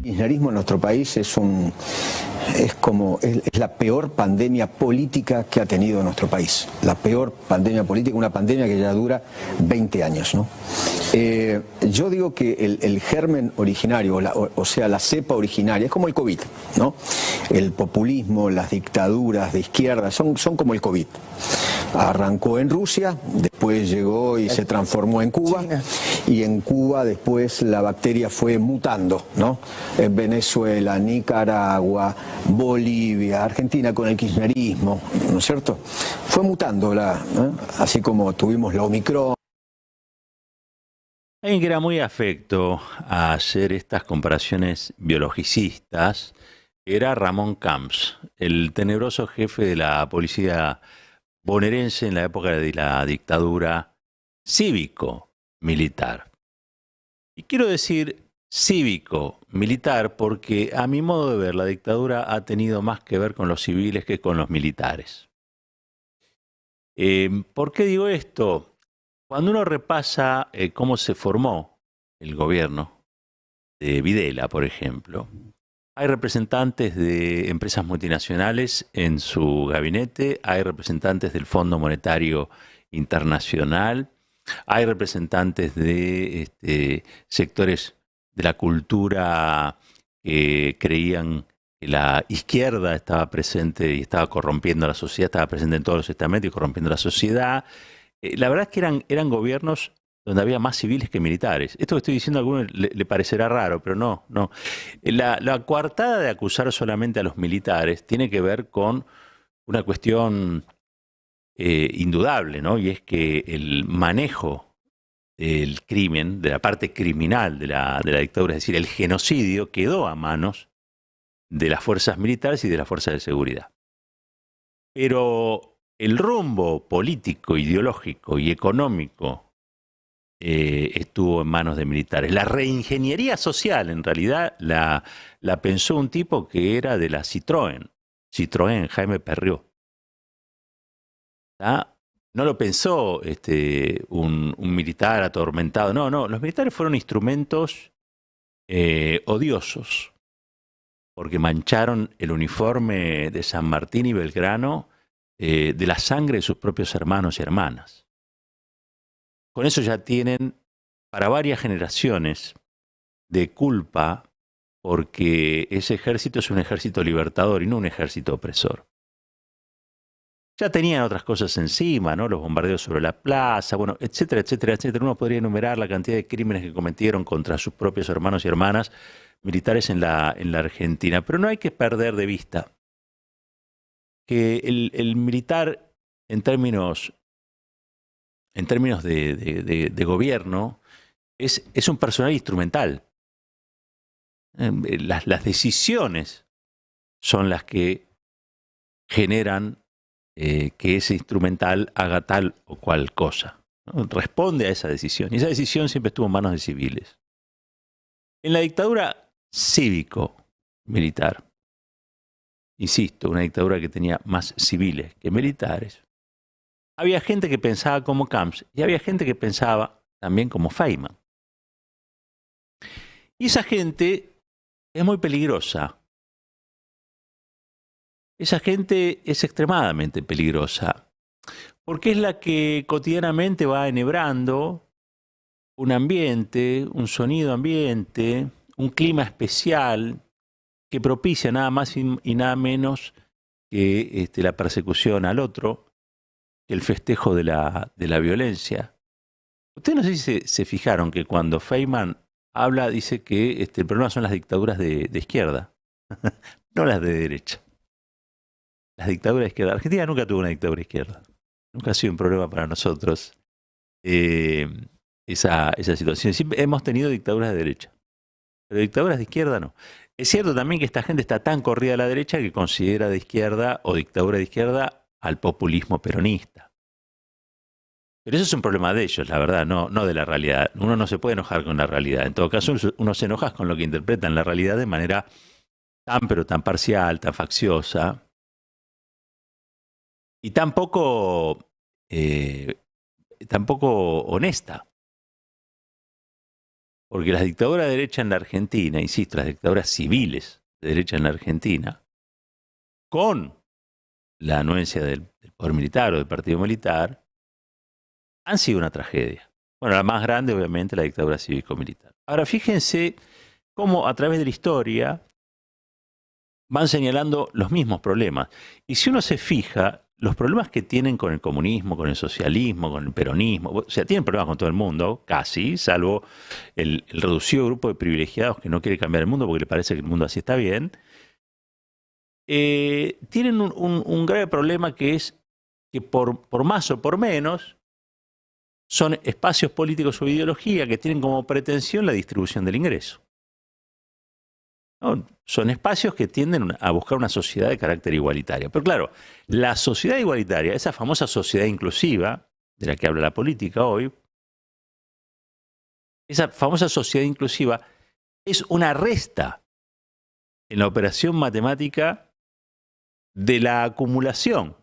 kirchnerismo en nuestro país es la peor pandemia política que ha tenido nuestro país. La peor pandemia política, una pandemia que ya dura 20 años, ¿no? Yo digo que el germen originario, o sea, la cepa originaria, es como el COVID, ¿no? El populismo, las dictaduras de izquierda, son como el COVID. Arrancó en Rusia, después llegó y se transformó en Cuba, y en Cuba después la bacteria fue mutando, ¿no? En Venezuela, Nicaragua, Bolivia, Argentina con el kirchnerismo, ¿no es cierto? Fue mutando, ¿no? Así como tuvimos la Omicron. Alguien que era muy afecto a hacer estas comparaciones biologicistas era Ramón Camps, el tenebroso jefe de la policía bonaerense en la época de la dictadura cívico-militar. Y quiero decir cívico-militar porque, a mi modo de ver, la dictadura ha tenido más que ver con los civiles que con los militares. ¿Por qué digo esto? Cuando uno repasa cómo se formó el gobierno de Videla, por ejemplo, hay representantes de empresas multinacionales en su gabinete, hay representantes del Fondo Monetario Internacional, hay representantes de sectores de la cultura que creían que la izquierda estaba presente y estaba corrompiendo la sociedad, estaba presente en todos los estamentos y corrompiendo la sociedad. La verdad es que eran gobiernos donde había más civiles que militares. Esto que estoy diciendo a algunos le parecerá raro, pero no. La coartada de acusar solamente a los militares tiene que ver con una cuestión indudable, ¿no? Y es que el manejo del crimen, de la parte criminal de la dictadura, es decir, el genocidio, quedó a manos de las fuerzas militares y de las fuerzas de seguridad. Pero el rumbo político, ideológico y económico estuvo en manos de militares. La reingeniería social, en realidad, la pensó un tipo que era de la Citroën, Jaime Perriot. ¿Ah? No lo pensó un militar atormentado. No, los militares fueron instrumentos odiosos, porque mancharon el uniforme de San Martín y Belgrano de la sangre de sus propios hermanos y hermanas. Con eso ya tienen para varias generaciones de culpa, porque ese ejército es un ejército libertador y no un ejército opresor. Ya tenían otras cosas encima, ¿no? Los bombardeos sobre la plaza, bueno, etcétera, etcétera, etcétera. Uno podría enumerar la cantidad de crímenes que cometieron contra sus propios hermanos y hermanas militares en la Argentina. Pero no hay que perder de vista que el militar, en términos de gobierno, es un personal instrumental. Las decisiones son las que generan que ese instrumental haga tal o cual cosa, ¿no? Responde a esa decisión. Y esa decisión siempre estuvo en manos de civiles. En la dictadura cívico-militar, insisto, una dictadura que tenía más civiles que militares, había gente que pensaba como Camps y había gente que pensaba también como Feynman. Y esa gente es muy peligrosa. Esa gente es extremadamente peligrosa, porque es la que cotidianamente va enhebrando un ambiente, un sonido ambiente, un clima especial que propicia nada más y nada menos que la persecución al otro, el festejo de la violencia. Ustedes no sé si se fijaron que cuando Feynman habla, dice que el problema son las dictaduras de izquierda, no las de derecha. Las dictaduras de izquierda. Argentina nunca tuvo una dictadura de izquierda. Nunca ha sido un problema para nosotros esa situación. Siempre hemos tenido dictaduras de derecha, pero dictaduras de izquierda no. Es cierto también que esta gente está tan corrida a la derecha que considera de izquierda o dictadura de izquierda al populismo peronista. Pero eso es un problema de ellos, la verdad, no de la realidad. Uno no se puede enojar con la realidad. En todo caso, uno se enoja con lo que interpretan la realidad de manera pero tan parcial, tan facciosa, y tampoco honesta. Porque las dictaduras de derecha en la Argentina, insisto, las dictaduras civiles de derecha en la Argentina, con la anuencia del poder militar o del partido militar, han sido una tragedia. Bueno, la más grande, obviamente, la dictadura cívico-militar. Ahora, fíjense cómo a través de la historia van señalando los mismos problemas. Y si uno se fija, los problemas que tienen con el comunismo, con el socialismo, con el peronismo, o sea, tienen problemas con todo el mundo, casi, salvo el reducido grupo de privilegiados que no quiere cambiar el mundo porque le parece que el mundo así está bien, tienen un grave problema que es que por más o por menos son espacios políticos o ideología que tienen como pretensión la distribución del ingreso. ¿No? Son espacios que tienden a buscar una sociedad de carácter igualitario. Pero claro, la sociedad igualitaria, esa famosa sociedad inclusiva, de la que habla la política hoy, esa famosa sociedad inclusiva es una resta en la operación matemática de la acumulación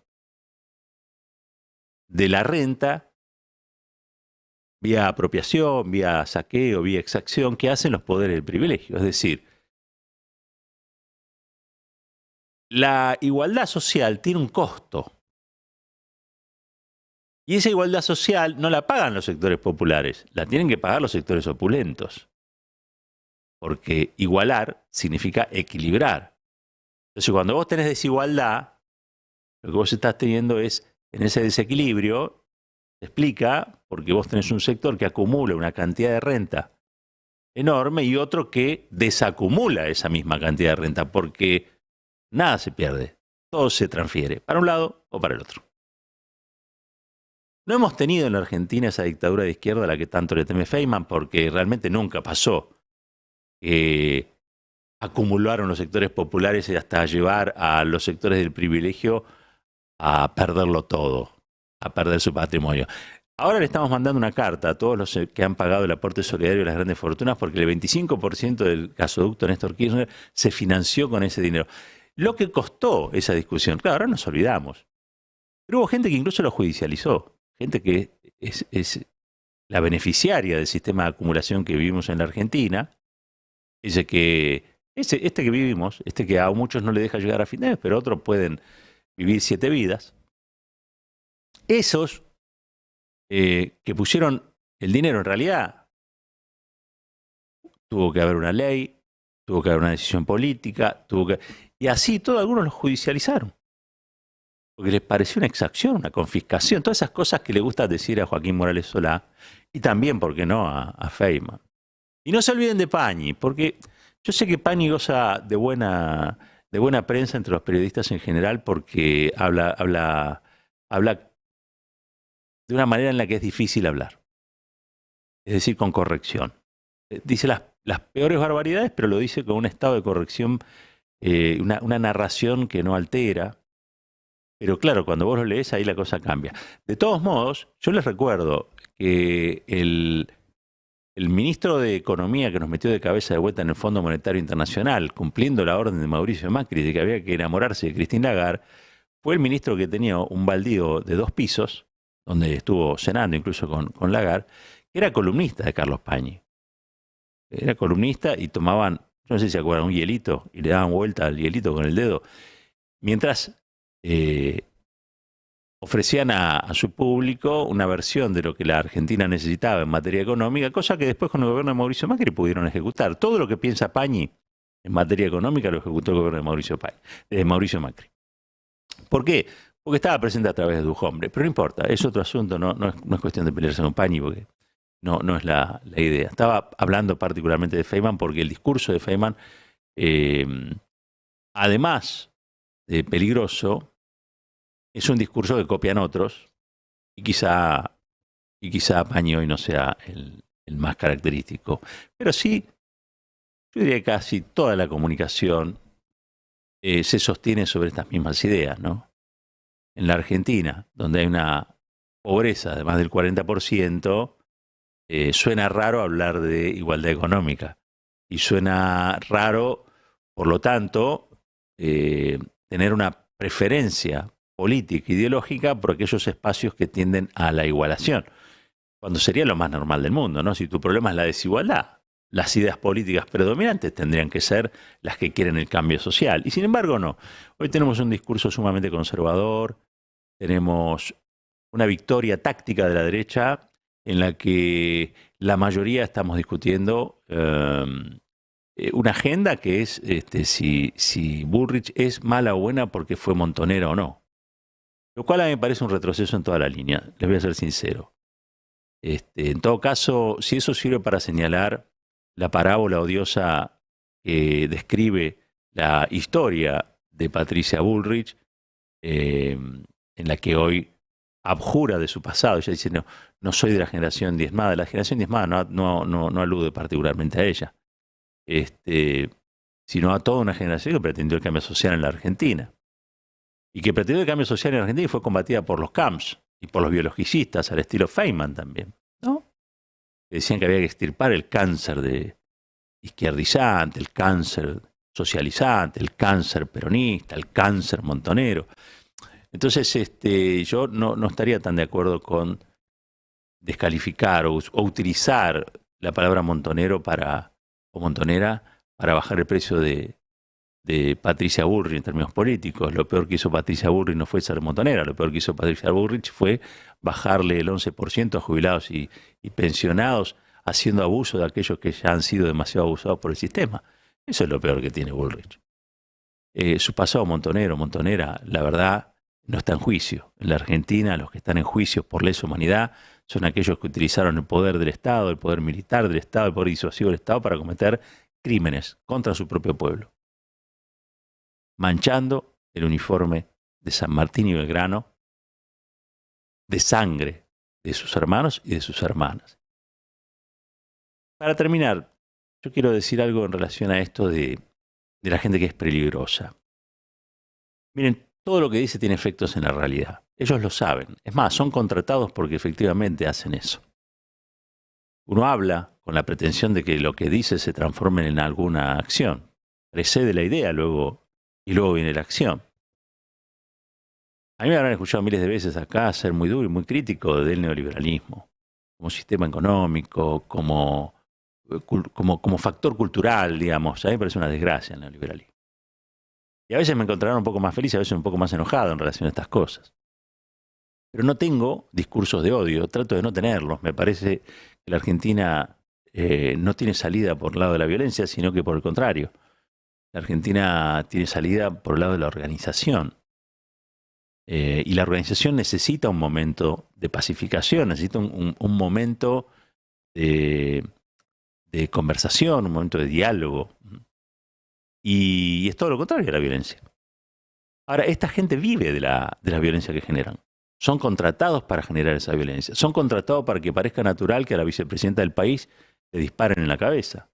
de la renta vía apropiación, vía saqueo, vía exacción que hacen los poderes del privilegio. Es decir, la igualdad social tiene un costo. Y esa igualdad social no la pagan los sectores populares, la tienen que pagar los sectores opulentos. Porque igualar significa equilibrar. Entonces, cuando vos tenés desigualdad, lo que vos estás teniendo es, en ese desequilibrio, se explica porque vos tenés un sector que acumula una cantidad de renta enorme y otro que desacumula esa misma cantidad de renta, porque nada se pierde, todo se transfiere para un lado o para el otro. No hemos tenido en la Argentina esa dictadura de izquierda a la que tanto le teme Feynman, porque realmente nunca pasó. Acumularon los sectores populares hasta llevar a los sectores del privilegio a perderlo todo, a perder su patrimonio. Ahora le estamos mandando una carta a todos los que han pagado el aporte solidario de las grandes fortunas porque el 25% del gasoducto Néstor Kirchner se financió con ese dinero. Lo que costó esa discusión, claro, ahora nos olvidamos. Pero hubo gente que incluso lo judicializó, gente que es la beneficiaria del sistema de acumulación que vivimos en la Argentina. Dice que este que vivimos, este que a muchos no le deja llegar a fin de mes, pero otros pueden vivir 7 vidas. Esos que pusieron el dinero en realidad, tuvo que haber una ley, tuvo que haber una decisión política, y así todos algunos lo judicializaron. Porque les pareció una exacción, una confiscación, todas esas cosas que le gusta decir a Joaquín Morales Solá, y también, ¿por qué no?, a Feynman. Y no se olviden de Pañi, porque yo sé que Pañi goza de buena prensa entre los periodistas en general porque habla de una manera en la que es difícil hablar. Es decir, con corrección. Dice las peores barbaridades, pero lo dice con un estado de corrección, una narración que no altera. Pero claro, cuando vos lo lees, ahí la cosa cambia. De todos modos, yo les recuerdo que el ministro de Economía que nos metió de cabeza de vuelta en el Fondo Monetario Internacional, cumpliendo la orden de Mauricio Macri de que había que enamorarse de Christine Lagarde, fue el ministro que tenía un baldío de 2 pisos, donde estuvo cenando incluso con Lagarde, que era columnista de Carlos Pañi. Era columnista y tomaban, no sé si se acuerdan, un hielito y le daban vuelta al hielito con el dedo, mientras ofrecían a su público una versión de lo que la Argentina necesitaba en materia económica, cosa que después con el gobierno de Mauricio Macri pudieron ejecutar. Todo lo que piensa Pañi en materia económica lo ejecutó el gobierno de Mauricio Macri. ¿Por qué? Porque estaba presente a través de Dujombre, pero no importa, es otro asunto, no es cuestión de pelearse con Pañi, porque no es la idea. Estaba hablando particularmente de Feynman porque el discurso de Feynman, además de peligroso, es un discurso que copian otros y quizá Pañi hoy no sea el más característico. Pero sí, yo diría que casi toda la comunicación se sostiene sobre estas mismas ideas, ¿no? En la Argentina, donde hay una pobreza de más del 40%, suena raro hablar de igualdad económica. Y suena raro, por lo tanto, tener una preferencia política, ideológica, por aquellos espacios que tienden a la igualación. Cuando sería lo más normal del mundo, ¿no? Si tu problema es la desigualdad, las ideas políticas predominantes tendrían que ser las que quieren el cambio social. Y sin embargo no. Hoy tenemos un discurso sumamente conservador, tenemos una victoria táctica de la derecha en la que la mayoría estamos discutiendo una agenda que es si Bullrich es mala o buena porque fue montonera o no. Lo cual a mí me parece un retroceso en toda la línea, les voy a ser sincero. En todo caso, si eso sirve para señalar la parábola odiosa que describe la historia de Patricia Bullrich, en la que hoy abjura de su pasado, ella dice, no, no soy de la generación diezmada. La generación diezmada no alude particularmente a ella, sino a toda una generación que pretendió el cambio social en la Argentina. Y que pretendió el cambio social en Argentina y fue combatida por los camps y por los biologicistas, al estilo Feynman también, ¿no? Que decían que había que extirpar el cáncer de izquierdizante, el cáncer socializante, el cáncer peronista, el cáncer montonero. Entonces, yo no estaría tan de acuerdo con descalificar o utilizar la palabra montonero o montonera para bajar el precio de Patricia Bullrich en términos políticos. Lo peor que hizo Patricia Bullrich no fue ser montonera, lo peor que hizo Patricia Bullrich fue bajarle el 11% a jubilados y pensionados, haciendo abuso de aquellos que ya han sido demasiado abusados por el sistema. Eso es lo peor que tiene Bullrich. Su pasado montonera, la verdad, no está en juicio. En la Argentina, los que están en juicio por lesa humanidad son aquellos que utilizaron el poder del Estado, el poder militar del Estado, el poder disuasivo del Estado para cometer crímenes contra su propio pueblo, manchando el uniforme de San Martín y Belgrano de sangre de sus hermanos y de sus hermanas. Para terminar, yo quiero decir algo en relación a esto de la gente que es peligrosa. Miren, todo lo que dice tiene efectos en la realidad. Ellos lo saben. Es más, son contratados porque efectivamente hacen eso. Uno habla con la pretensión de que lo que dice se transforme en alguna acción. Precede la idea, y luego viene la acción. A mí me habrán escuchado miles de veces acá ser muy duro y muy crítico del neoliberalismo, como sistema económico, como factor cultural, digamos. A mí me parece una desgracia el neoliberalismo. Y a veces me encontrarán un poco más feliz, a veces un poco más enojado en relación a estas cosas. Pero no tengo discursos de odio, trato de no tenerlos. Me parece que la Argentina no tiene salida por el lado de la violencia, sino que por el contrario. La Argentina tiene salida por el lado de la organización. Y la organización necesita un momento de pacificación, necesita un momento de conversación, un momento de diálogo. Y es todo lo contrario a la violencia. Ahora, esta gente vive de la violencia que generan. Son contratados para generar esa violencia. Son contratados para que parezca natural que a la vicepresidenta del país le disparen en la cabeza.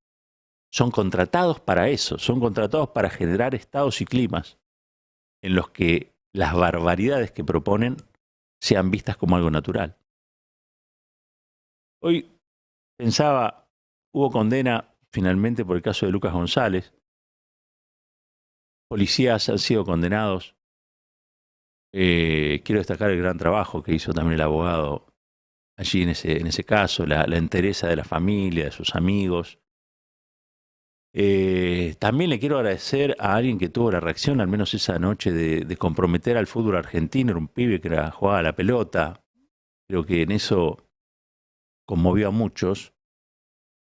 Son contratados para eso. Son contratados para generar estados y climas en los que las barbaridades que proponen sean vistas como algo natural. Hoy pensaba, hubo condena finalmente por el caso de Lucas González. Policías han sido condenados. Quiero destacar el gran trabajo que hizo también el abogado allí en ese caso, la entereza de la familia, de sus amigos. También le quiero agradecer a alguien que tuvo la reacción, al menos esa noche, de comprometer al fútbol argentino. Era un pibe que jugaba a la pelota. Creo que en eso conmovió a muchos.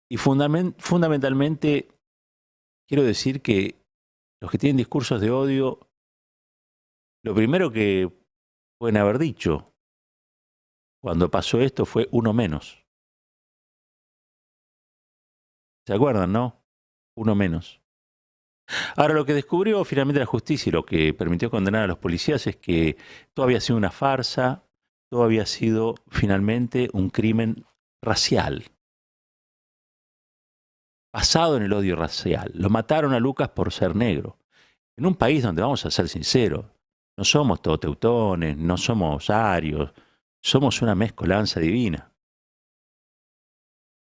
Y fundamentalmente quiero decir que los que tienen discursos de odio, lo primero que pueden haber dicho cuando pasó esto fue uno menos. ¿Se acuerdan, no? Uno menos. Ahora, lo que descubrió finalmente la justicia y lo que permitió condenar a los policías es que todo había sido una farsa, todo había sido finalmente un crimen racial, basado en el odio racial. Lo mataron a Lucas por ser negro. En un país donde, vamos a ser sinceros, no somos todos teutones, no somos arios, somos una mezcolanza divina.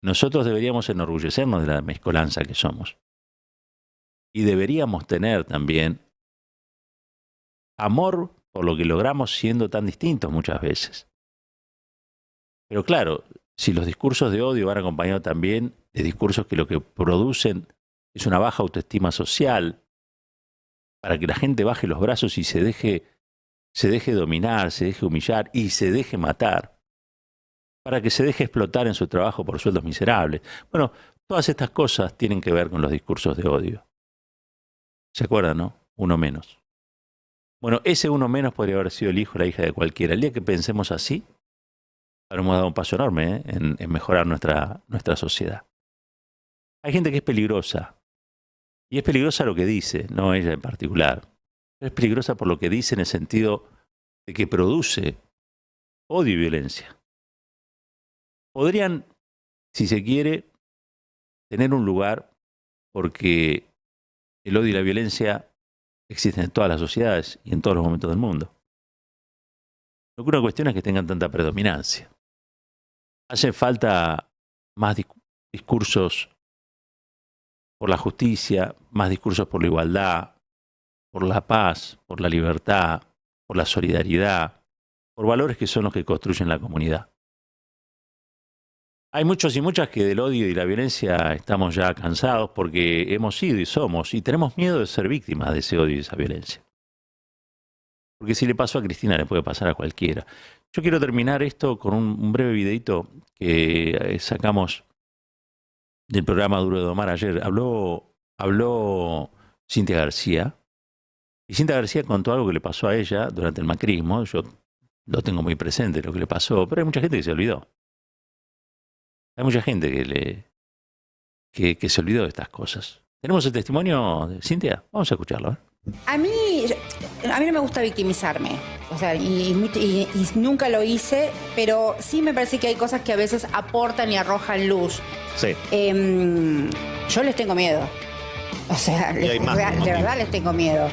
Nosotros deberíamos enorgullecernos de la mezcolanza que somos. Y deberíamos tener también amor por lo que logramos siendo tan distintos muchas veces. Pero claro, si los discursos de odio van acompañados también de discursos que lo que producen es una baja autoestima social, para que la gente baje los brazos y se deje dominar, se deje humillar y se deje matar, para que se deje explotar en su trabajo por sueldos miserables. Bueno, todas estas cosas tienen que ver con los discursos de odio. ¿Se acuerdan, no? Uno menos. Bueno, ese uno menos podría haber sido el hijo o la hija de cualquiera. El día que pensemos así, habremos dado un paso enorme en mejorar nuestra sociedad. Hay gente que es peligrosa. Y es peligrosa lo que dice, no ella en particular. Es peligrosa por lo que dice en el sentido de que produce odio y violencia. Podrían, si se quiere, tener un lugar porque el odio y la violencia existen en todas las sociedades y en todos los momentos del mundo. Lo que una cuestión es que tengan tanta predominancia. Hace falta más discursos por la justicia, más discursos por la igualdad, por la paz, por la libertad, por la solidaridad, por valores que son los que construyen la comunidad. Hay muchos y muchas que del odio y la violencia estamos ya cansados porque hemos sido y somos y tenemos miedo de ser víctimas de ese odio y esa violencia. Porque si le pasó a Cristina, le puede pasar a cualquiera. Yo quiero terminar esto con un breve videito que sacamos del programa Duro de Domar ayer. Habló Cintia García. Y Cintia García contó algo que le pasó a ella durante el macrismo. Yo lo tengo muy presente, lo que le pasó, pero hay mucha gente que se olvidó. Hay mucha gente que se olvidó de estas cosas. ¿Tenemos el testimonio de Cintia? Vamos a escucharlo. A mí no me gusta victimizarme, o sea, y nunca lo hice, pero sí me parece que hay cosas que a veces aportan y arrojan luz. Sí. Yo les tengo miedo, o sea, de verdad les tengo miedo.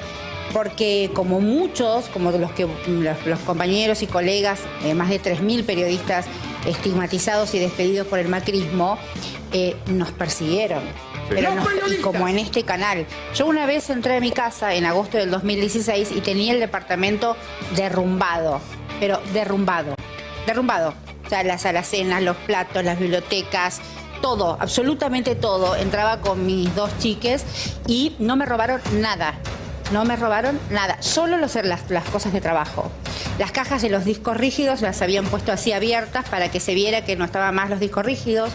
Porque como muchos, como los compañeros y colegas, más de 3.000 periodistas estigmatizados y despedidos por el macrismo, nos persiguieron. Y como en este canal. Yo una vez entré a mi casa en agosto del 2016 y tenía el departamento derrumbado, pero derrumbado. O sea, las alacenas, los platos, las bibliotecas, todo, absolutamente todo. Entraba con mis 2 chiques y no me robaron nada. No me robaron nada, solo las cosas de trabajo. Las cajas de los discos rígidos las habían puesto así abiertas para que se viera que no estaban más los discos rígidos.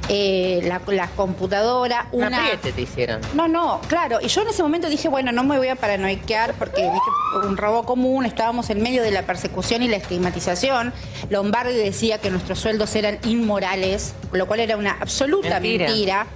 La computadora, una apriete te hicieron. No, claro. Y yo en ese momento dije, bueno, no me voy a paranoiquear porque viste un robo común, estábamos en medio de la persecución y la estigmatización. Lombardi decía que nuestros sueldos eran inmorales, lo cual era una absoluta mentira.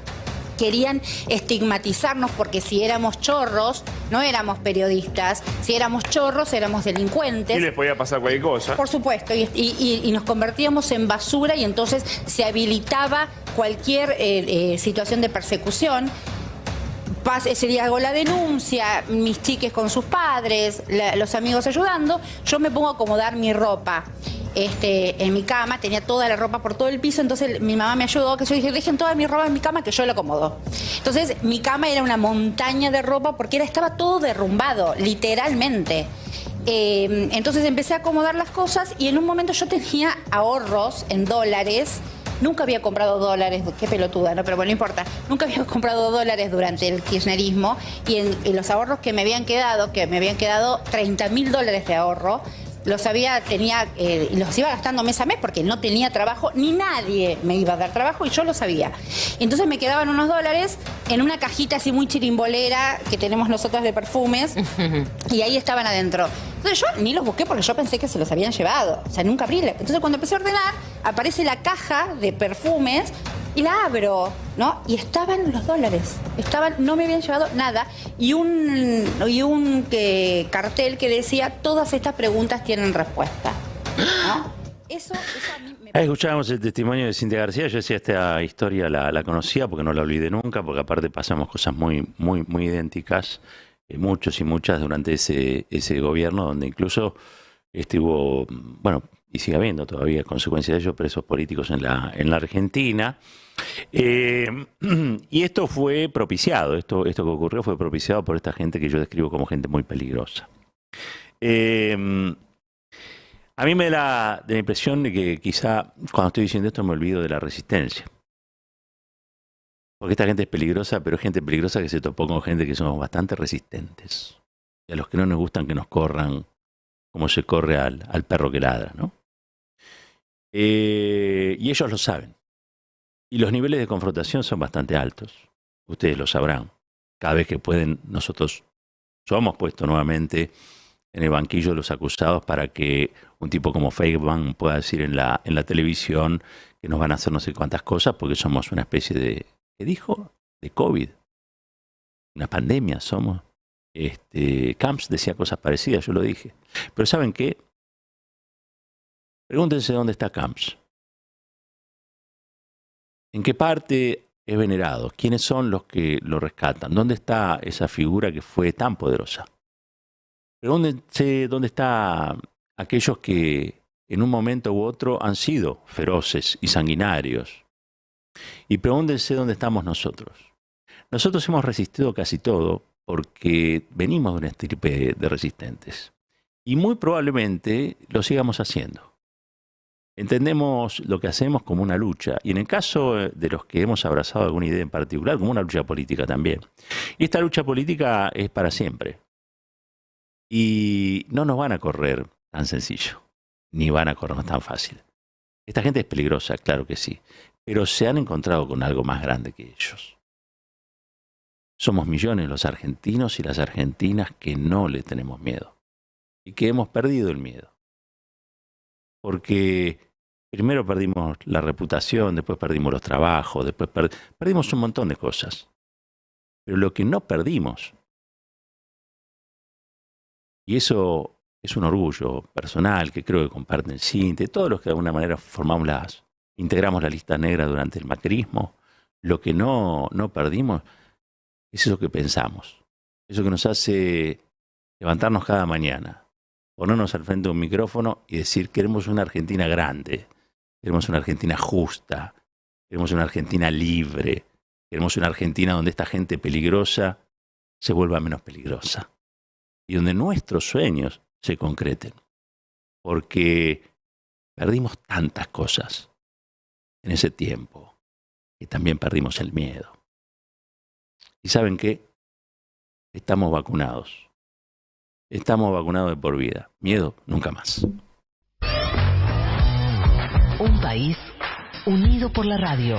Querían estigmatizarnos porque si éramos chorros, no éramos periodistas, si éramos chorros, éramos delincuentes. Y les podía pasar cualquier cosa. Por supuesto, y nos convertíamos en basura y entonces se habilitaba cualquier situación de persecución. Ese día hago la denuncia, mis chiques con sus padres, los amigos ayudando, yo me pongo a acomodar mi ropa. En mi cama, tenía toda la ropa por todo el piso, entonces mi mamá me ayudó, que yo dije, dejen toda mi ropa en mi cama que yo la acomodo. Entonces mi cama era una montaña de ropa porque estaba todo derrumbado, literalmente. Entonces empecé a acomodar las cosas y en un momento yo tenía ahorros en dólares. Nunca había comprado dólares, qué pelotuda, ¿no? Pero bueno, no importa. Nunca había comprado dólares durante el kirchnerismo y en los ahorros que me habían quedado, $30.000 de ahorro, los iba gastando mes a mes porque no tenía trabajo, ni nadie me iba a dar trabajo y yo lo sabía. Entonces me quedaban unos dólares en una cajita así muy chirimbolera que tenemos nosotros de perfumes y ahí estaban adentro. Entonces yo ni los busqué porque yo pensé que se los habían llevado. O sea, nunca abrí. Entonces cuando empecé a ordenar, aparece la caja de perfumes y la abro, ¿no? Y estaban los dólares. No me habían llevado nada. Y un cartel que decía, todas estas preguntas tienen respuesta, ¿no? Eso a mí me... Ahí escuchábamos el testimonio de Cintia García. Yo decía, esta historia la conocía porque no la olvidé nunca, porque aparte pasamos cosas muy idénticas, muchos y muchas durante ese gobierno, donde incluso hubo, bueno, y sigue habiendo todavía consecuencias de ello, presos políticos en la Argentina. Y esto fue propiciado, esto que ocurrió fue propiciado por esta gente que yo describo como gente muy peligrosa. A mí me da la impresión de que quizá cuando estoy diciendo esto me olvido de la resistencia. Porque esta gente es peligrosa, pero es gente peligrosa que se topó con gente que somos bastante resistentes. Y a los que no nos gustan que nos corran como se corre al perro que ladra, ¿no? Y ellos lo saben. Y los niveles de confrontación son bastante altos. Ustedes lo sabrán. Cada vez que pueden, nosotros somos puestos nuevamente en el banquillo de los acusados para que un tipo como Feynman pueda decir en la televisión que nos van a hacer no sé cuántas cosas porque somos una especie de, ¿qué dijo? De COVID. Una pandemia somos. Camps decía cosas parecidas, yo lo dije. Pero ¿saben qué? Pregúntense dónde está Camps. ¿En qué parte es venerado? ¿Quiénes son los que lo rescatan? ¿Dónde está esa figura que fue tan poderosa? Pregúntense dónde están aquellos que en un momento u otro han sido feroces y sanguinarios. Y pregúntense dónde estamos nosotros. Nosotros hemos resistido casi todo porque venimos de una estirpe de resistentes. Y muy probablemente lo sigamos haciendo. Entendemos lo que hacemos como una lucha, y en el caso de los que hemos abrazado alguna idea en particular, como una lucha política también. Y esta lucha política es para siempre. Y no nos van a correr tan sencillo, ni van a corrernos tan fácil. Esta gente es peligrosa, claro que sí, pero se han encontrado con algo más grande que ellos. Somos millones los argentinos y las argentinas que no le tenemos miedo, y que hemos perdido el miedo. Porque primero perdimos la reputación, después perdimos los trabajos, después perdimos un montón de cosas. Pero lo que no perdimos, y eso es un orgullo personal que creo que comparten Cintia, todos los que de alguna manera integramos la lista negra durante el macrismo, lo que no perdimos es eso que pensamos, eso que nos hace levantarnos cada mañana, ponernos al frente de un micrófono y decir queremos una Argentina grande, queremos una Argentina justa, queremos una Argentina libre, queremos una Argentina donde esta gente peligrosa se vuelva menos peligrosa y donde nuestros sueños se concreten, porque perdimos tantas cosas en ese tiempo y también perdimos el miedo. ¿Y saben qué? Estamos vacunados. Estamos vacunados de por vida. Miedo, nunca más. Un país unido por la radio.